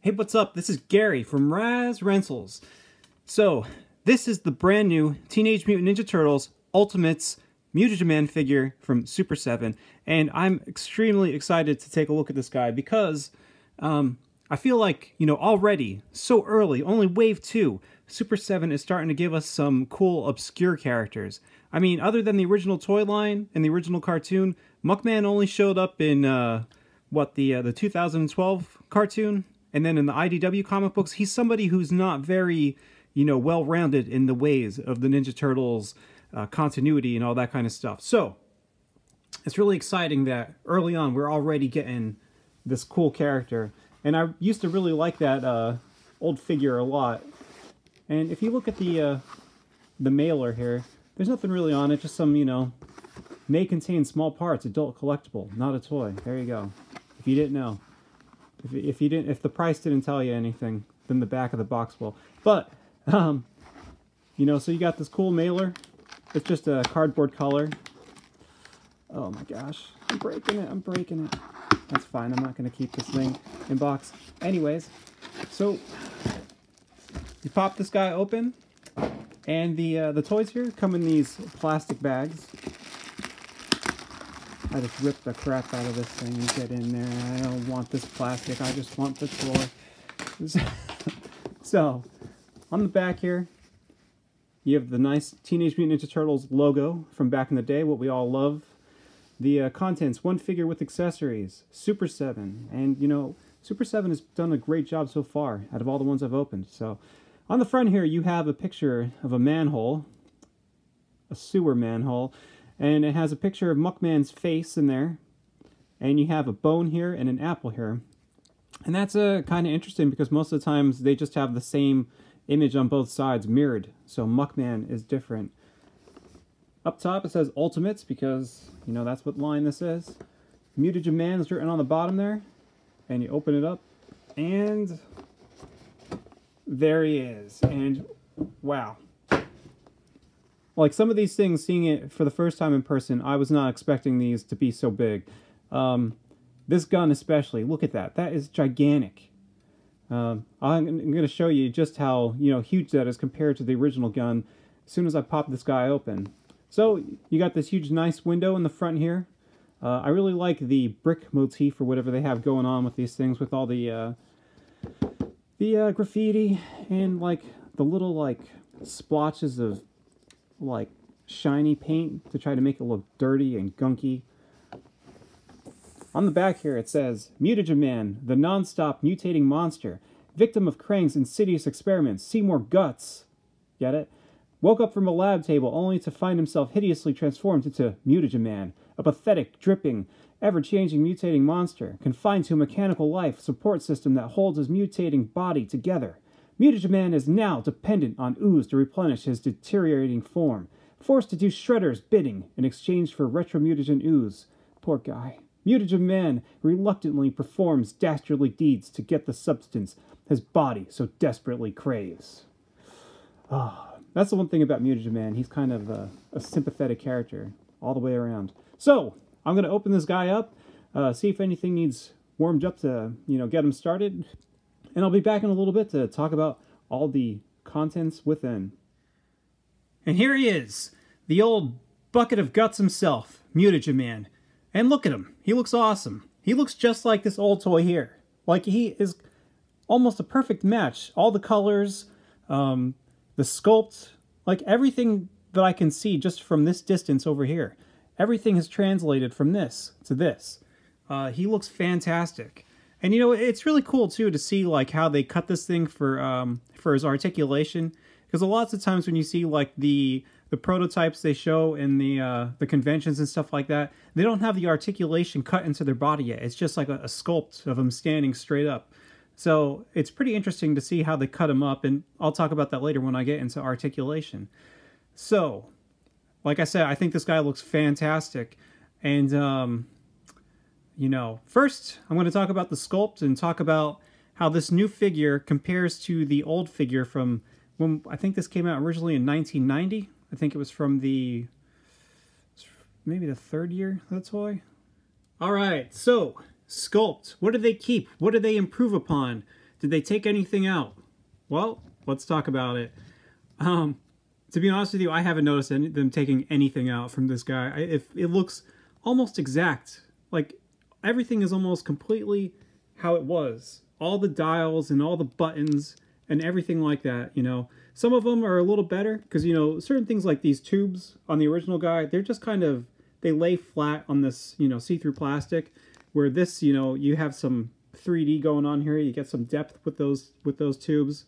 Hey, what's up? This is Gary from Raz Rentals. So, this is the brand new Teenage Mutant Ninja Turtles Ultimates Mutagen Man figure from Super 7, and I'm extremely excited to take a look at this guy because I feel like, already, so early, only Wave 2, Super 7 is starting to give us some cool, obscure characters. I mean, other than the original toy line and the original cartoon, Muckman only showed up in, the 2012 cartoon, and then in the IDW comic books, he's somebody who's not very, well-rounded in the ways of the Ninja Turtles continuity and all that kind of stuff. So, it's really exciting that early on we're already getting this cool character. And I used to really like that old figure a lot. And if you look at the mailer here, there's nothing really on it, just some, may contain small parts, adult collectible, not a toy. There you go. If you didn't know. If the price didn't tell you anything, then the back of the box will. But, so you got this cool mailer. It's just a cardboard color. Oh my gosh. I'm breaking it. That's fine. I'm not going to keep this thing in box. Anyways, so you pop this guy open, and the toys here come in these plastic bags. I just ripped the crap out of this thing and get in there. I don't want this plastic. I just want the toy. So, on the back here, you have the nice Teenage Mutant Ninja Turtles logo from back in the day, what we all love. The contents, one figure with accessories, Super 7. And, Super 7 has done a great job so far out of all the ones I've opened. So, on the front here, you have a picture of a manhole, a sewer manhole, and it has a picture of Muckman's face in there. And you have a bone here and an apple here. And that's kind of interesting because most of the times they just have the same image on both sides mirrored. So Muckman is different. Up top it says Ultimates because, that's what line this is. Mutagen Man is written on the bottom there. And you open it up. And there he is. And wow. Like some of these things, seeing it for the first time in person, I was not expecting these to be so big. This gun especially, look at that. That is gigantic. I'm going to show you just how, huge that is compared to the original gun as soon as I pop this guy open. So, you got this huge nice window in the front here. I really like the brick motif or whatever they have going on with these things with all the graffiti and, like, the little, like, splotches of, like, shiny paint to try to make it look dirty and gunky. On the back here it says, Mutagen Man, the non-stop mutating monster, victim of Krang's insidious experiments, see more guts. Get it? Woke up from a lab table only to find himself hideously transformed into Mutagen Man, a pathetic, dripping, ever-changing mutating monster, confined to a mechanical life support system that holds his mutating body together. Mutagen Man is now dependent on ooze to replenish his deteriorating form, forced to do Shredder's bidding in exchange for retro-mutagen ooze. Poor guy. Mutagen Man reluctantly performs dastardly deeds to get the substance his body so desperately craves. That's the one thing about Mutagen Man. He's kind of a sympathetic character all the way around. So, I'm going to open this guy up, see if anything needs warmed up to, get him started. And I'll be back in a little bit to talk about all the contents within. And here he is, the old bucket of guts himself, Mutagen Man. And look at him. He looks awesome. He looks just like this old toy here. Like, he is almost a perfect match. All the colors, the sculpt, like everything that I can see just from this distance over here. Everything is translated from this to this. He looks fantastic. And it's really cool too to see like how they cut this thing for his articulation, because a lot of times when you see like the prototypes they show in the conventions and stuff like that, they don't have the articulation cut into their body yet. It's just like a sculpt of them standing straight up. So it's pretty interesting to see how they cut him up, and I'll talk about that later when I get into articulation. So, like I said, I think this guy looks fantastic, and first, I'm going to talk about the sculpt and talk about how this new figure compares to the old figure from when I think this came out originally in 1990. I think it was from maybe the third year of the toy. Alright, so, sculpt. What did they keep? What did they improve upon Did they take anything out? Well, let's talk about it. To be honest with you, I haven't noticed them taking anything out from this guy. It looks almost exact. Like, everything is almost completely how it was. All the dials and all the buttons and everything like that, you know. Some of them are a little better because, you know, certain things like these tubes on the original guy, they're just kind of, they lay flat on this, you know, see-through plastic, where this, you know, you have some 3D going on here. You get some depth with those tubes.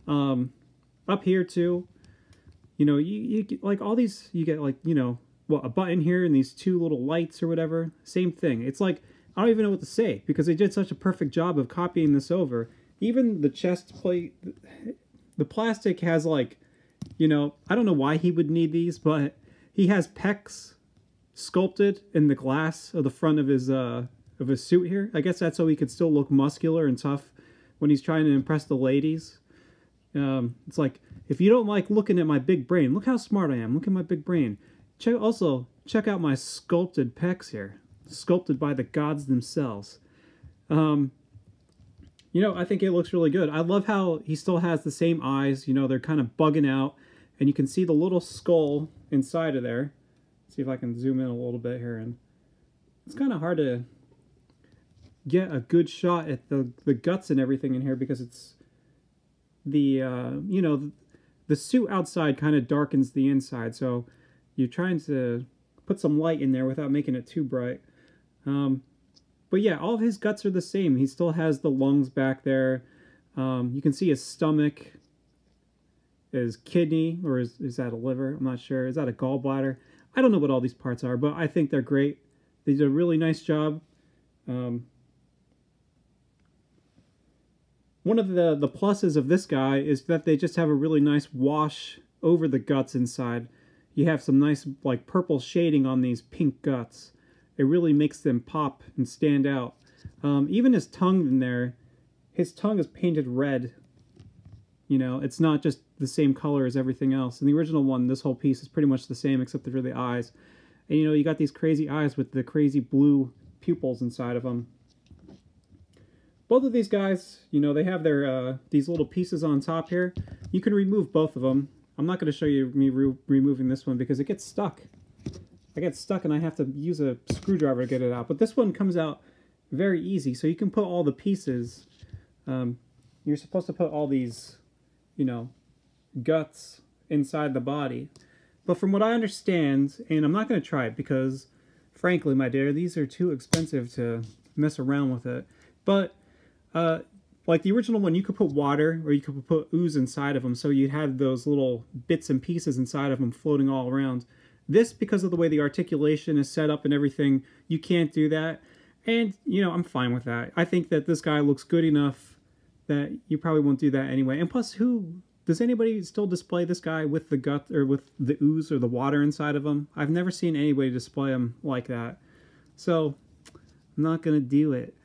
Up here too, you know, you get like all these, you get like, you know, well, a button here and these two little lights or whatever. Same thing. It's like, I don't even know what to say because they did such a perfect job of copying this over. Even the chest plate, the plastic has like, you know, I don't know why he would need these, but he has pecs sculpted in the glass of the front of his suit here. I guess that's so he could still look muscular and tough when he's trying to impress the ladies. It's like, if you don't like looking at my big brain, look how smart I am. Look at my big brain. Also, check out my sculpted pecs here. Sculpted by the gods themselves. You know, I think it looks really good. I love how he still has the same eyes. You know, they're kind of bugging out. And you can see the little skull inside of there. Let's see if I can zoom in a little bit here. And it's kind of hard to get a good shot at the guts and everything in here because it's the, you know, the suit outside kind of darkens the inside. So you're trying to put some light in there without making it too bright. But yeah, all of his guts are the same. He still has the lungs back there. You can see his stomach, his kidney, or is that a liver? I'm not sure. Is that a gallbladder? I don't know what all these parts are, but I think they're great. They did a really nice job. One of the pluses of this guy is that they just have a really nice wash over the guts inside. You have some nice like purple shading on these pink guts. It really makes them pop and stand out. Even his tongue in there, his tongue is painted red. You know, it's not just the same color as everything else. In the original one, this whole piece is pretty much the same except for the eyes. And you know, you got these crazy eyes with the crazy blue pupils inside of them. Both of these guys, you know, they have their these little pieces on top here. You can remove both of them. I'm not going to show you me removing this one because it gets stuck. I get stuck and I have to use a screwdriver to get it out. But this one comes out very easy. So you can put all the pieces. You're supposed to put all these, you know, guts inside the body. But from what I understand, and I'm not going to try it because, frankly, my dear, these are too expensive to mess around with it. But like the original one, you could put water or you could put ooze inside of them, so you'd have those little bits and pieces inside of them floating all around. This, because of the way the articulation is set up and everything, you can't do that. And, you know, I'm fine with that. I think that this guy looks good enough that you probably won't do that anyway. And plus, does anybody still display this guy with the gut or with the ooze or the water inside of him? I've never seen anybody display him like that. So, I'm not going to do it.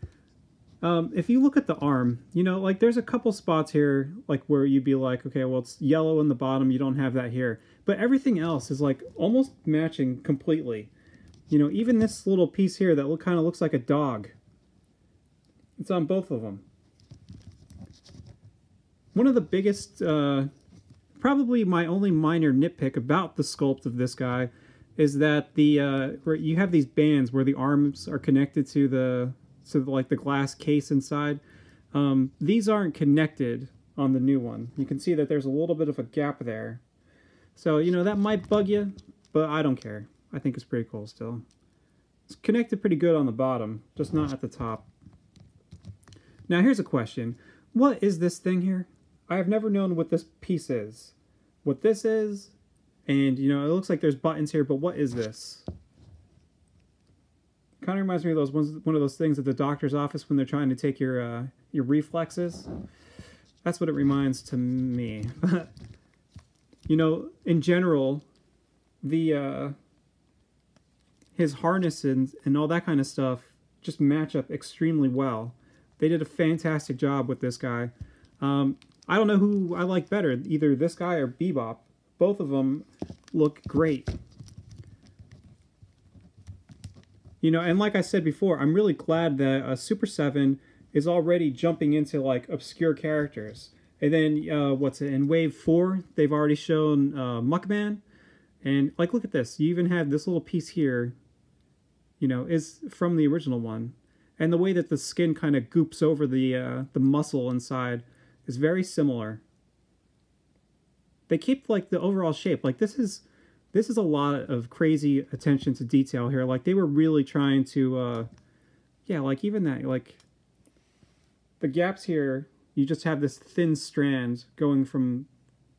If you look at the arm, you know, like there's a couple spots here, like where you'd be like, okay, well, it's yellow in the bottom, you don't have that here. But everything else is like almost matching completely. You know, even this little piece here that kind of looks like a dog. It's on both of them. One of the biggest, probably my only minor nitpick about the sculpt of this guy is that where you have these bands where the arms are connected to like the glass case inside. These aren't connected on the new one. You can see that there's a little bit of a gap there. So, you know, that might bug you, but I don't care. I think it's pretty cool still. It's connected pretty good on the bottom, just not at the top. Now here's a question. What is this thing here? I have never known what this piece is. What this is, and you know, it looks like there's buttons here, but what is this? Kind of reminds me of one of those things at the doctor's office when they're trying to take your reflexes. That's what it reminds to me. You know, in general, his harness and all that kind of stuff just match up extremely well. They did a fantastic job with this guy. I don't know who I like better, either this guy or Bebop. Both of them look great. You know, and like I said before, I'm really glad that Super7 is already jumping into like obscure characters. And then what's it, in wave 4 they've already shown Mutagen Man, and like look at this, you even have this little piece here, you know, is from the original one, and the way that the skin kind of goops over the muscle inside is very similar. They keep like the overall shape. Like this is a lot of crazy attention to detail here. Like they were really trying to yeah, like even that, like the gaps here, you just have this thin strand going from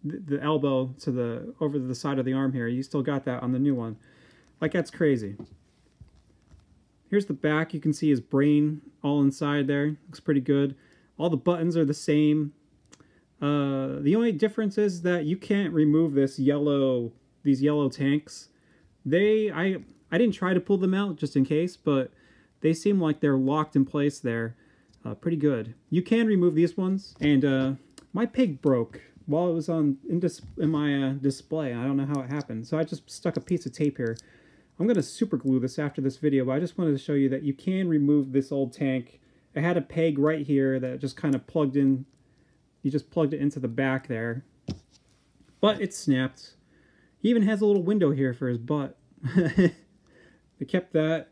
the elbow to the over to the side of the arm here. You still got that on the new one. Like that's crazy. Here's the back. You can see his brain all inside there. Looks pretty good. All the buttons are the same. The only difference is that you can't remove these yellow tanks. I didn't try to pull them out just in case, but they seem like they're locked in place there. Pretty good. You can remove these ones, and my pig broke while it was in my display. I don't know how it happened, so I just stuck a piece of tape here. I'm going to super glue this after this video, but I just wanted to show you that you can remove this old tank. It had a peg right here that just kind of plugged in. You just plugged it into the back there, but it snapped. He even has a little window here for his butt. They kept that.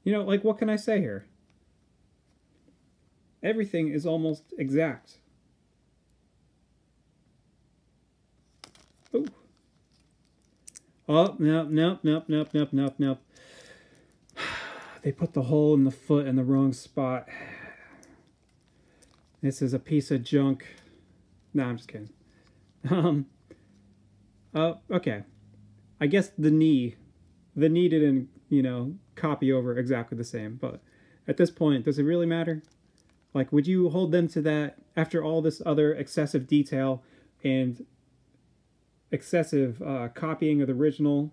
You know, like, what can I say here? Everything is almost exact. Ooh. Oh, nope. They put the hole in the foot in the wrong spot. This is a piece of junk. No, I'm just kidding. Okay. I guess the knee didn't, you know, copy over exactly the same, but at this point, does it really matter? Like, would you hold them to that after all this other excessive detail and excessive copying of the original,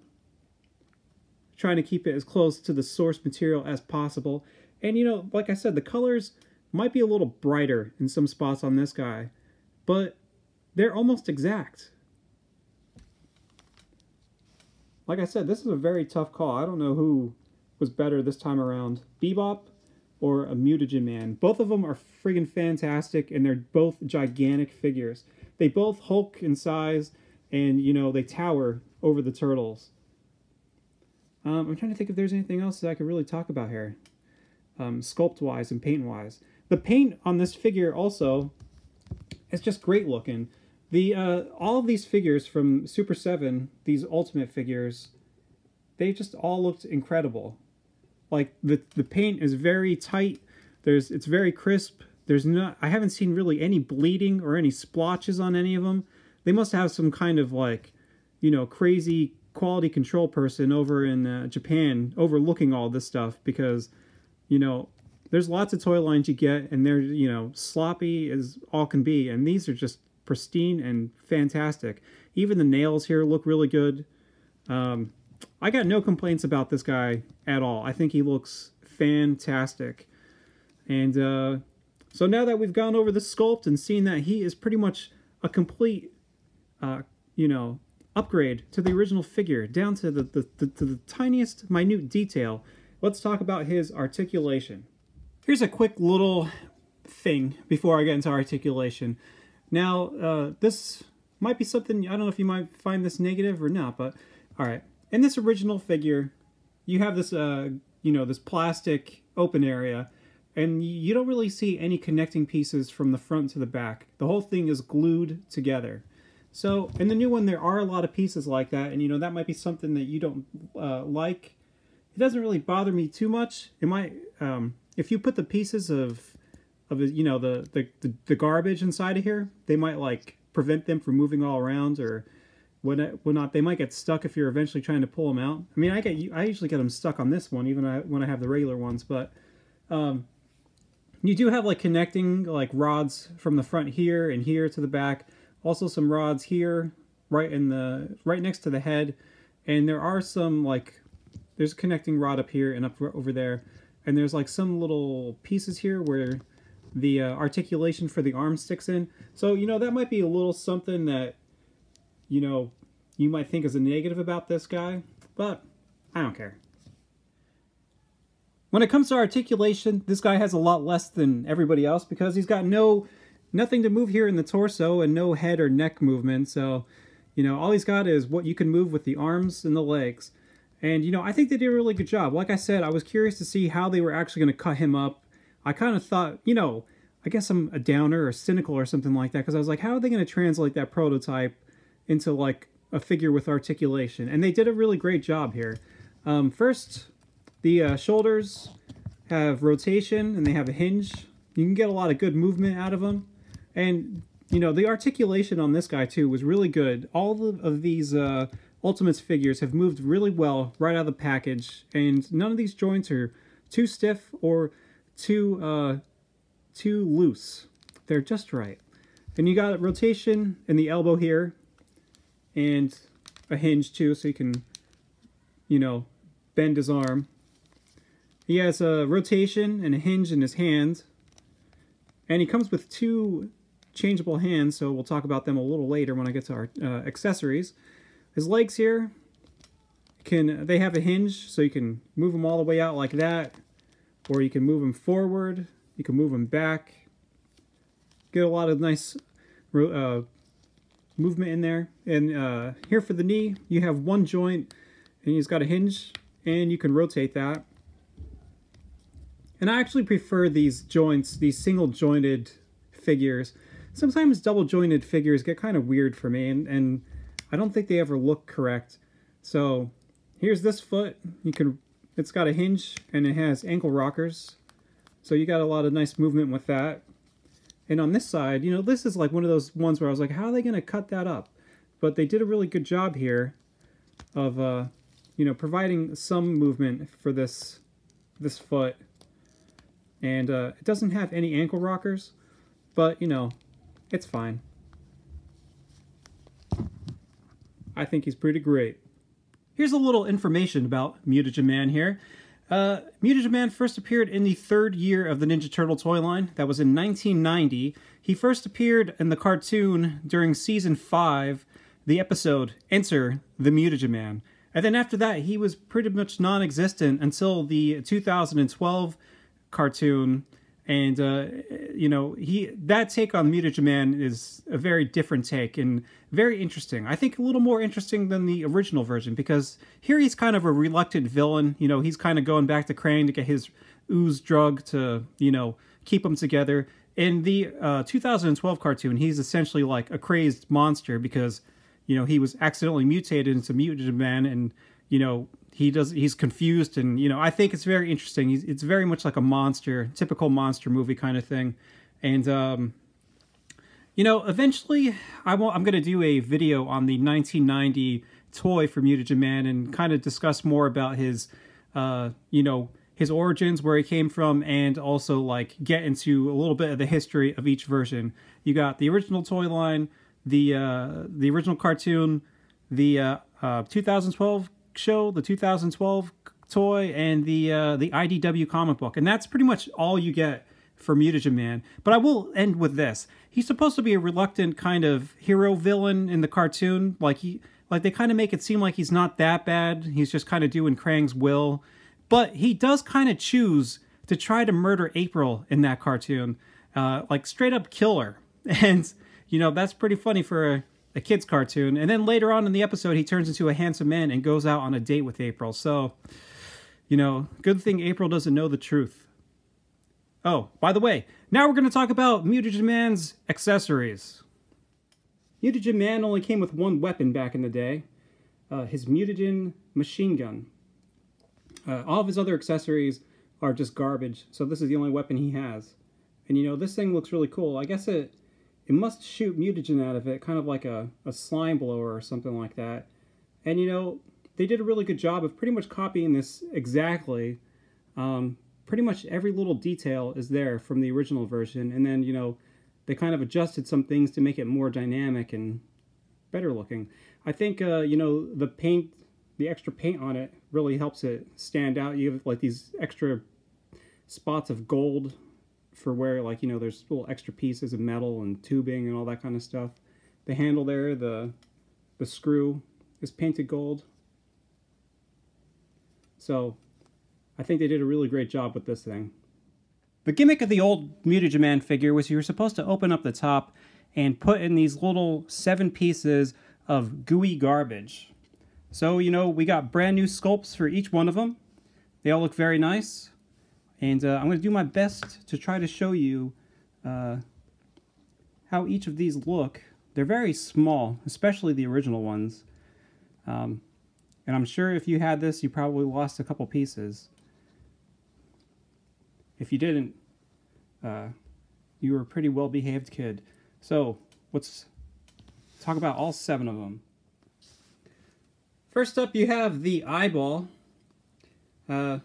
trying to keep it as close to the source material as possible? And, you know, like I said, the colors might be a little brighter in some spots on this guy, but they're almost exact. Like I said, this is a very tough call. I don't know who was better this time around, Bebop or a Mutagen Man. Both of them are friggin' fantastic, and they're both gigantic figures. They both hulk in size, and, you know, they tower over the turtles. I'm trying to think if there's anything else that I could really talk about here, sculpt-wise and paint-wise. The paint on this figure also is just great looking. All of these figures from Super 7, these Ultimate figures, they just all looked incredible. Like, the paint is very tight. It's very crisp. I haven't seen really any bleeding or any splotches on any of them. They must have some kind of, like, you know, crazy quality control person over in Japan overlooking all this stuff, because, you know, there's lots of toy lines you get, and they're, you know, sloppy as all can be, and these are just pristine and fantastic. Even the nails here look really good. I got no complaints about this guy at all. I think he looks fantastic. And so now that we've gone over the sculpt and seen that he is pretty much a complete, you know, upgrade to the original figure, down to the tiniest minute detail, let's talk about his articulation. Here's a quick little thing before I get into articulation. Now, this might be something, I don't know if you might find this negative or not, but alright. In this original figure, you have this, you know, this plastic open area, and you don't really see any connecting pieces from the front to the back. The whole thing is glued together. So, in the new one, there are a lot of pieces like that, and, you know, that might be something that you don't like. It doesn't really bother me too much. It might, if you put the pieces of you know, the garbage inside of here, they might, like, prevent them from moving all around, or whatnot. They might get stuck if you're eventually trying to pull them out. I mean, I usually get them stuck on this one, even when I have the regular ones, but you do have, like, connecting, like, rods from the front here and here to the back. Also some rods here, right next to the head, and there are some, like, there's a connecting rod up here and up over there, and there's, like, some little pieces here where the articulation for the arm sticks in. So, you know, that might be a little something that, you know, you might think is a negative about this guy, but I don't care. When it comes to articulation, this guy has a lot less than everybody else because he's got nothing to move here in the torso and no head or neck movement. So, you know, all he's got is what you can move with the arms and the legs. And, you know, I think they did a really good job. Like I said, I was curious to see how they were actually going to cut him up. I kind of thought, you know, I guess I'm a downer or cynical or something like that, because I was like, how are they going to translate that prototype into, like, a figure with articulation? And they did a really great job here. First, the shoulders have rotation and they have a hinge. You can get a lot of good movement out of them. And, you know, the articulation on this guy, too, was really good. All of these Ultimates figures have moved really well right out of the package. And none of these joints are too stiff or too loose. They're just right. And you got rotation in the elbow here. And a hinge, too, so you can, you know, bend his arm. He has a rotation and a hinge in his hand. And he comes with 2 changeable hands, so we'll talk about them a little later when I get to our accessories. His legs here, they have a hinge, so you can move them all the way out like that, or you can move them forward, you can move them back. Get a lot of nice movement in there. And here for the knee, you have 1 joint, and he's got a hinge, and you can rotate that. And I actually prefer these joints, these single-jointed figures. Sometimes double-jointed figures get kind of weird for me, and I don't think they ever look correct. So here's this foot. It's got a hinge, and it has ankle rockers. So you got a lot of nice movement with that. And on this side, you know, this is like one of those ones where I was like, how are they going to cut that up? But they did a really good job here of, you know, providing some movement for this foot. And it doesn't have any ankle rockers, but, you know, it's fine. I think he's pretty great. Here's a little information about Mutagen Man here. Mutagen Man first appeared in the 3rd year of the Ninja Turtle toy line. That was in 1990. He first appeared in the cartoon during Season 5, the episode Enter the Mutagen Man. And then after that, he was pretty much non-existent until the 2012 cartoon. And, you know, that take on Mutagen Man is a very different take and very interesting. I think a little more interesting than the original version, because here he's kind of a reluctant villain. You know, he's kind of going back to Krang to get his ooze drug to, you know, keep them together. In the 2012 cartoon, he's essentially like a crazed monster because, you know, he was accidentally mutated into Mutagen Man, and, you know, he's confused, and, you know, I think it's very interesting. It's very much like a monster, typical monster movie kind of thing. And, you know, eventually I'm going to do a video on the 1990 toy for Mutagen Man and kind of discuss more about his, you know, his origins, where he came from, and also, like, get into a little bit of the history of each version. You got the original toy line, the original cartoon, the 2012 show, the 2012 toy, and the IDW comic book. And that's pretty much all you get for Mutagen Man. But I will end with this. He's supposed to be a reluctant kind of hero villain in the cartoon. Like they kind of make it seem like he's not that bad. He's just kind of doing Krang's will. But he does kind of choose to try to murder April in that cartoon. Like straight up kill her. And, you know, that's pretty funny for a kid's cartoon. And then later on in the episode, he turns into a handsome man and goes out on a date with April. So, you know, good thing April doesn't know the truth. Oh, by the way, now we're going to talk about Mutagen Man's accessories. Mutagen Man only came with 1 weapon back in the day. His Mutagen machine gun. All of his other accessories are just garbage, so this is the only weapon he has. And, you know, this thing looks really cool. I guess it must shoot mutagen out of it, kind of like a slime blower or something like that. And, you know, they did a really good job of pretty much copying this exactly. Pretty much every little detail is there from the original version. And then, you know, they kind of adjusted some things to make it more dynamic and better looking. I think, you know, the extra paint on it really helps it stand out. You have, like, these extra spots of gold for where, like, you know, there's little extra pieces of metal and tubing and all that kind of stuff. The handle there, the screw is painted gold. So, I think they did a really great job with this thing. The gimmick of the old Mutagen Man figure was you were supposed to open up the top and put in these little 7 pieces of gooey garbage. So, you know, we got brand new sculpts for each one of them. They all look very nice. And I'm going to do my best to try to show you how each of these look. They're very small, especially the original ones. And I'm sure if you had this, you probably lost a couple pieces. If you didn't, you were a pretty well-behaved kid. So, let's talk about all 7 of them. First up, you have the eyeball. You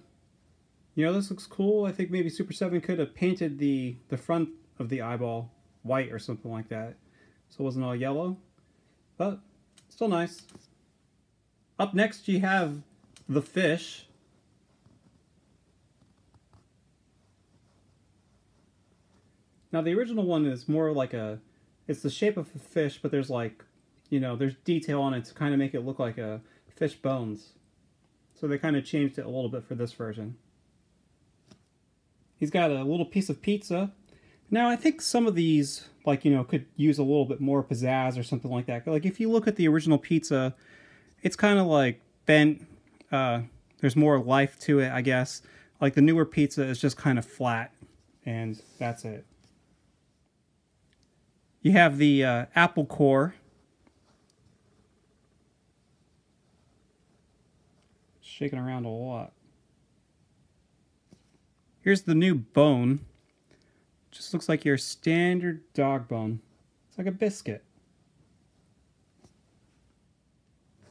know, this looks cool. I think maybe Super7 could have painted the front of the eyeball white or something like that, so it wasn't all yellow, but still nice. Up next, you have the fish. Now, the original one is more like it's the shape of a fish, but there's like, you know, there's detail on it to kind of make it look like a fish bones. So they kind of changed it a little bit for this version. He's got a little piece of pizza. Now, I think some of these, like, you know, could use a little bit more pizzazz or something like that. Like, if you look at the original pizza, it's kind of like bent. There's more life to it, I guess. Like, the newer pizza is just kind of flat, and that's it. You have the apple core. Shaking around a lot. Here's the new bone. Just looks like your standard dog bone. It's like a biscuit.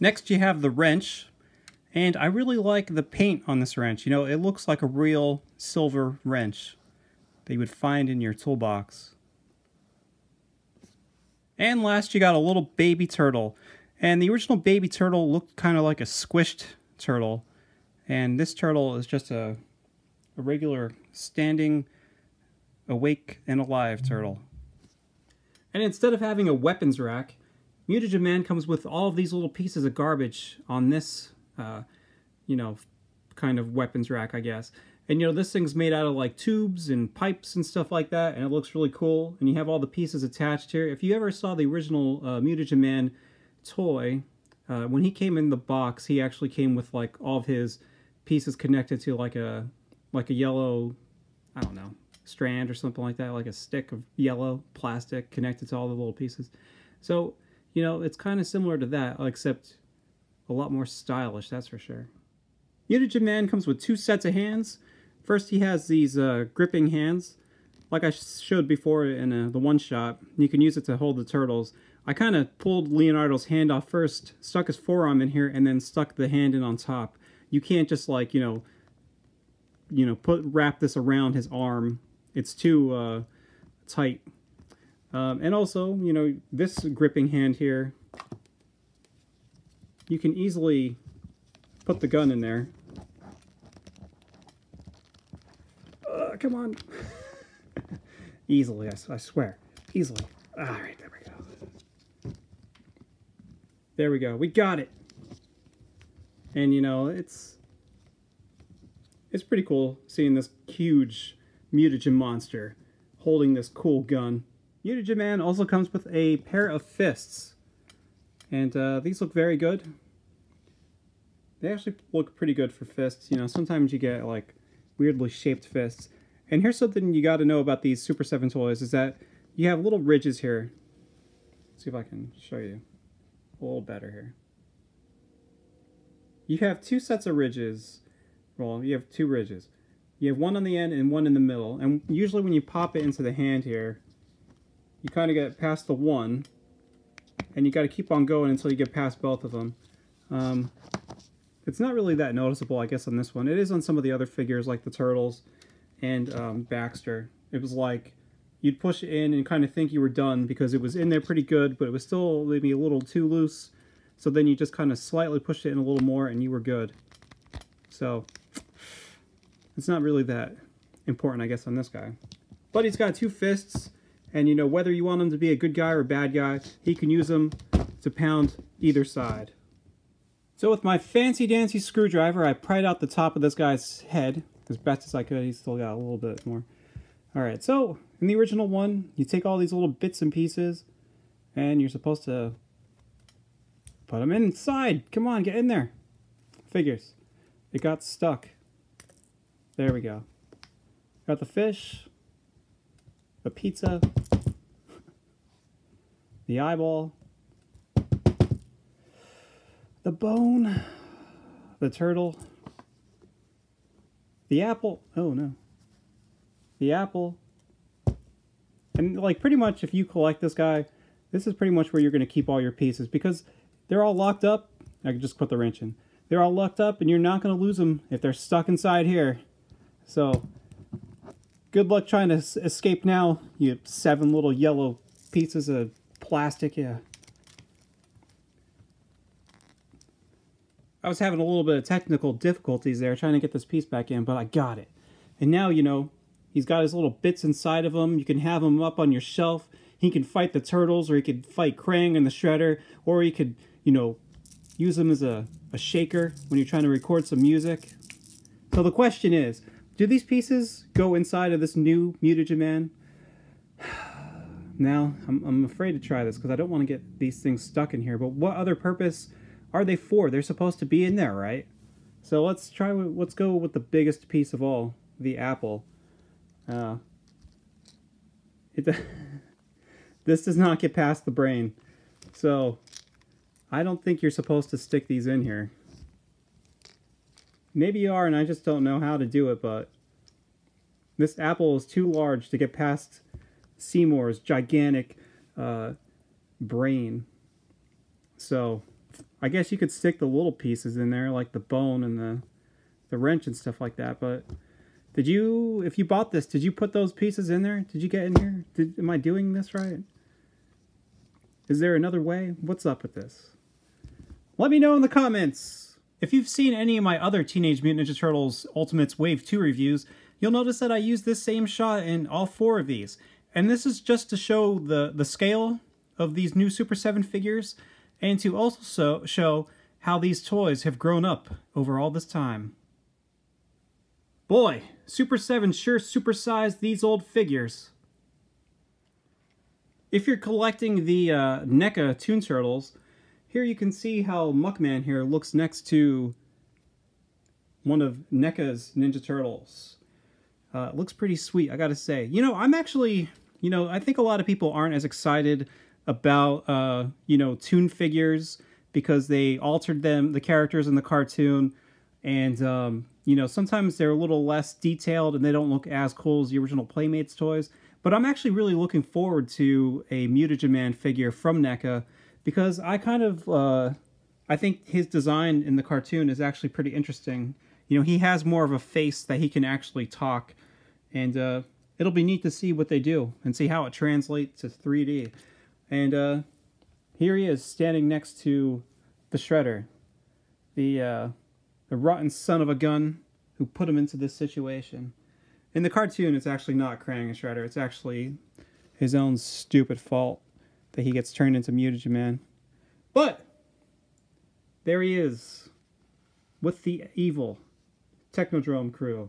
Next you have the wrench. And I really like the paint on this wrench. You know, it looks like a real silver wrench that you would find in your toolbox. And last you got a little baby turtle. And the original baby turtle looked kind of like a squished turtle. And this turtle is just a regular standing, awake and alive turtle. And instead of having a weapons rack, Mutagen Man comes with all of these little pieces of garbage on this, you know, kind of weapons rack, I guess. And, you know, this thing's made out of, like, tubes and pipes and stuff like that, and it looks really cool. And you have all the pieces attached here. If you ever saw the original Mutagen Man toy, when he came in the box, he actually came with, like, all of his pieces connected to, like a yellow, I don't know, strand or something like that, like a stick of yellow plastic connected to all the little pieces. So, you know, it's kind of similar to that, except a lot more stylish, that's for sure. Mutagen Man comes with 2 sets of hands. First, he has these gripping hands. Like I showed before in the one-shot, you can use it to hold the turtles. I kind of pulled Leonardo's hand off first, stuck his forearm in here, and then stuck the hand in on top. You can't just, like, you know, wrap this around his arm. It's too tight. And also, you know, this gripping hand here, you can easily put the gun in there. Come on. Easily, I swear. Easily. All right, there we go. There we go. We got it. And, you know, it's pretty cool seeing this huge mutagen monster holding this cool gun. Mutagen Man also comes with a pair of fists. And these look very good. They actually look pretty good for fists. You know, sometimes you get, like, weirdly shaped fists. And here's something you got to know about these Super7 toys, is that you have little ridges here. Let's see if I can show you a little better here. You have 2 sets of ridges. Well, you have 2 ridges. You have one on the end and one in the middle. And usually when you pop it into the hand here, you kind of get past the one. And you got to keep on going until you get past both of them. It's not really that noticeable, I guess, on this one. It is on some of the other figures, like the Turtles and Baxter. It was like you'd push it in and kind of think you were done because it was in there pretty good, but it was still maybe a little too loose. So then you just kind of slightly pushed it in a little more and you were good. So it's not really that important, I guess, on this guy. But he's got 2 fists, and, you know, whether you want him to be a good guy or a bad guy, he can use them to pound either side. So with my fancy dancy screwdriver, I pried out the top of this guy's head as best as I could. He's still got a little bit more. Alright, so in the original one, you take all these little bits and pieces, and you're supposed to put them inside. Come on, get in there. Figures. It got stuck. There we go. Got the fish, the pizza, the eyeball, the bone, the turtle, the apple. Oh no. The apple. And like pretty much if you collect this guy, this is pretty much where you're going to keep all your pieces because they're all locked up. I can just put the wrench in. They're all locked up and you're not going to lose them if they're stuck inside here. So good luck trying to escape now, you 7 little yellow pieces of plastic. Yeah. I was having a little bit of technical difficulties there trying to get this piece back in, but I got it. And now, you know, he's got his little bits inside of him. You can have him up on your shelf. He can fight the turtles, or he could fight Krang and the Shredder, or he could, you know, use him as a shaker when you're trying to record some music. So the question is, do these pieces go inside of this new Mutagen Man? Now, I'm afraid to try this because I don't want to get these things stuck in here. But what other purpose are they for? They're supposed to be in there, right? So let's go with the biggest piece of all, the apple. This does not get past the brain. So I don't think you're supposed to stick these in here. Maybe you are and I just don't know how to do it, but this apple is too large to get past Seymour's gigantic brain. So I guess you could stick the little pieces in there, like the bone and the wrench and stuff like that, but did you, if you bought this, did you put those pieces in there? Did you get in here? Am I doing this right? Is there another way? What's up with this? Let me know in the comments. If you've seen any of my other Teenage Mutant Ninja Turtles Ultimates Wave 2 reviews, you'll notice that I use this same shot in all 4 of these. And this is just to show the scale of these new Super 7 figures, and to also show how these toys have grown up over all this time. Boy, Super 7 sure supersized these old figures. If you're collecting the NECA Toon Turtles, here you can see how Muckman here looks next to one of NECA's Ninja Turtles. It looks pretty sweet, I gotta say. You know, I'm actually, you know, I think a lot of people aren't as excited about, you know, Toon figures because they altered the characters in the cartoon, and, you know, sometimes they're a little less detailed and they don't look as cool as the original Playmates toys. But I'm actually really looking forward to a Mutagen Man figure from NECA because I kind of, I think his design in the cartoon is actually pretty interesting. You know, he has more of a face that he can actually talk, and it'll be neat to see what they do and see how it translates to 3D. And here he is standing next to the Shredder, the rotten son of a gun who put him into this situation. In the cartoon, it's actually not Krang and Shredder. It's actually his own stupid fault that he gets turned into Mutagen Man. But there he is with the evil Technodrome crew.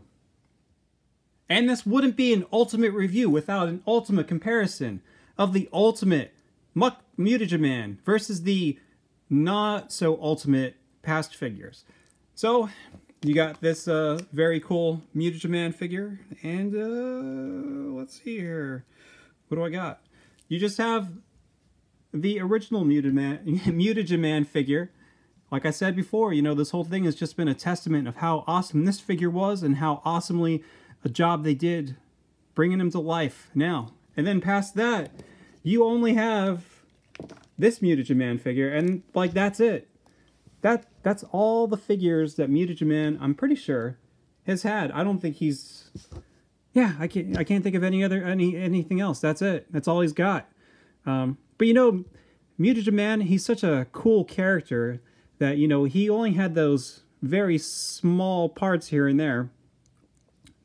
And this wouldn't be an ultimate review without an ultimate comparison of the ultimate Mutagen Man versus the not so ultimate past figures. So you got this very cool Mutagen Man figure, and let's see here. What do I got? You just have the original Mutagen Man figure. Like I said before, you know, this whole thing has just been a testament of how awesome this figure was and how awesomely a job they did bringing him to life now. And then past that, you only have this Mutagen Man figure, and like that's it. That's all the figures that Mutagen Man, I'm pretty sure, has had. I don't think he's, yeah, I can't think of anything else. That's it. That's all he's got. But you know, Mutagen Man, he's such a cool character that, you know, he only had those very small parts here and there.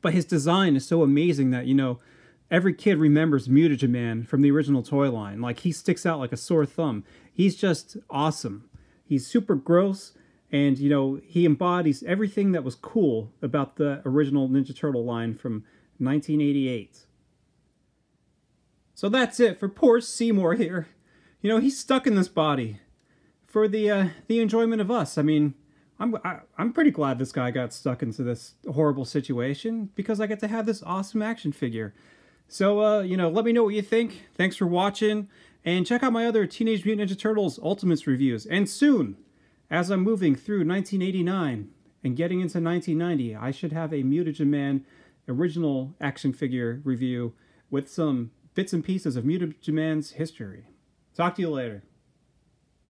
But his design is so amazing that, you know, every kid remembers Mutagen Man from the original toy line. Like, he sticks out like a sore thumb. He's just awesome. He's super gross, And, you know, he embodies everything that was cool about the original Ninja Turtle line from 1988. So that's it for poor Seymour here. You know, he's stuck in this body for the enjoyment of us. I mean, I'm pretty glad this guy got stuck into this horrible situation because I get to have this awesome action figure. So, you know, let me know what you think. Thanks for watching. And check out my other Teenage Mutant Ninja Turtles Ultimates reviews. And soon, as I'm moving through 1989 and getting into 1990, I should have a Mutagen Man original action figure review with some bits and pieces of Mutagen Man's history. Talk to you later.